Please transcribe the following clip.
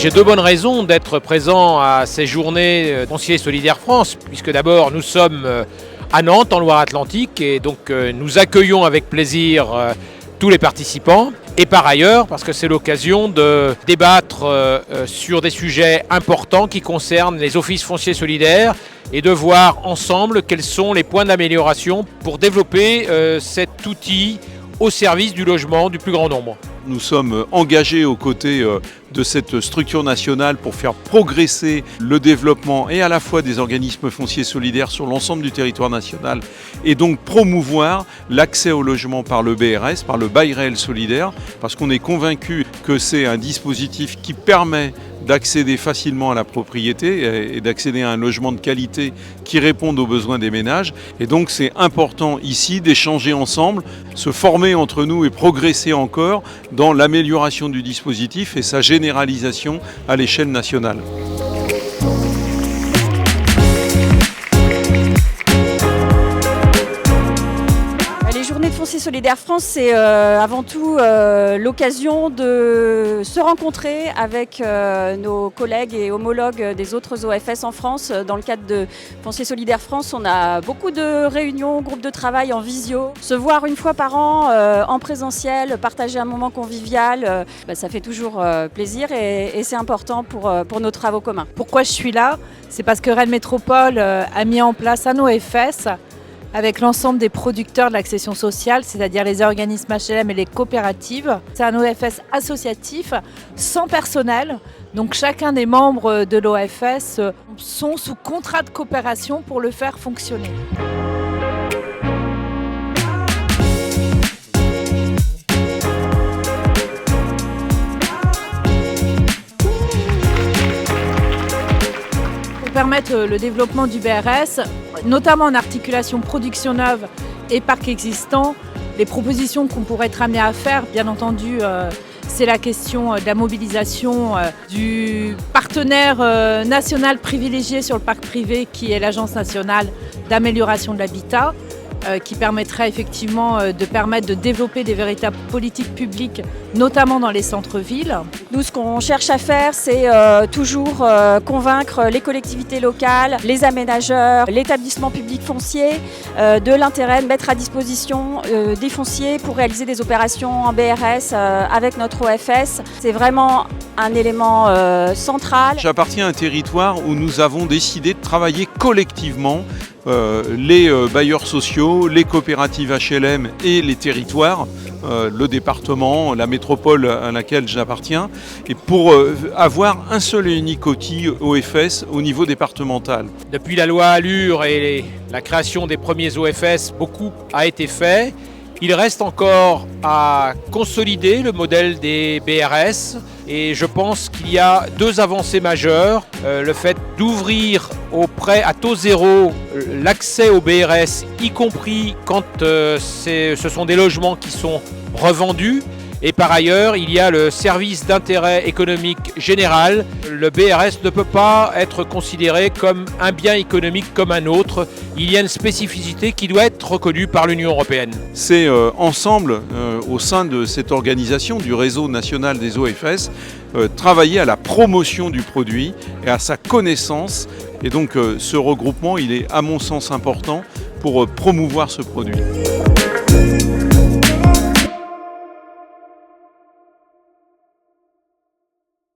J'ai deux bonnes raisons d'être présent à ces journées Foncier Solidaire France, puisque d'abord nous sommes à Nantes en Loire-Atlantique et donc nous accueillons avec plaisir tous les participants. Et par ailleurs, parce que c'est l'occasion de débattre sur des sujets importants qui concernent les offices fonciers solidaires et de voir ensemble quels sont les points d'amélioration pour développer cet outil au service du logement du plus grand nombre. Nous sommes engagés aux côtés de cette structure nationale pour faire progresser le développement et à la fois des organismes fonciers solidaires sur l'ensemble du territoire national et donc promouvoir l'accès au logement par le BRS, par le bail réel solidaire, parce qu'on est convaincu que c'est un dispositif qui permet d'accéder facilement à la propriété et d'accéder à un logement de qualité qui réponde aux besoins des ménages. Et donc c'est important ici d'échanger ensemble, se former entre nous et progresser encore dans l'amélioration du dispositif et sa généralisation à l'échelle nationale. Foncier Solidaire France, c'est avant tout l'occasion de se rencontrer avec nos collègues et homologues des autres OFS en France. Dans le cadre de Foncier Solidaire France, on a beaucoup de réunions, groupes de travail en visio. Se voir une fois par an en présentiel, partager un moment convivial, ça fait toujours plaisir et c'est important pour nos travaux communs. Pourquoi je suis là? C'est parce que Rennes Métropole a mis en place un OFS avec l'ensemble des producteurs de l'accession sociale, c'est-à-dire les organismes HLM et les coopératives. C'est un OFS associatif, sans personnel. Donc chacun des membres de l'OFS sont sous contrat de coopération pour le faire fonctionner. Permettre le développement du BRS, notamment en articulation production neuve et parc existant. Les propositions qu'on pourrait être amené à faire, bien entendu, c'est la question de la mobilisation du partenaire national privilégié sur le parc privé qui est l'Agence nationale d'amélioration de l'habitat, qui permettrait effectivement de développer des véritables politiques publiques, notamment dans les centres-villes. Nous, ce qu'on cherche à faire, c'est toujours convaincre les collectivités locales, les aménageurs, l'établissement public foncier de l'intérêt de mettre à disposition des fonciers pour réaliser des opérations en BRS avec notre OFS. C'est vraiment un élément central. J'appartiens à un territoire où nous avons décidé de travailler collectivement les bailleurs sociaux, les coopératives HLM et les territoires, le département, la métropole à laquelle j'appartiens, et pour avoir un seul et unique outil OFS au niveau départemental. Depuis la loi Allure et la création des premiers OFS, beaucoup a été fait. Il reste encore à consolider le modèle des BRS et je pense qu'il y a deux avancées majeures. Le fait d'ouvrir au prêt à taux zéro l'accès au BRS, y compris quand ce sont des logements qui sont revendus. Et par ailleurs, il y a le service d'intérêt économique général. Le BRS ne peut pas être considéré comme un bien économique comme un autre. Il y a une spécificité qui doit être reconnue par l'Union européenne. C'est ensemble, au sein de cette organisation, du réseau national des OFS, travailler à la promotion du produit et à sa connaissance. Et donc ce regroupement, il est à mon sens important pour promouvoir ce produit.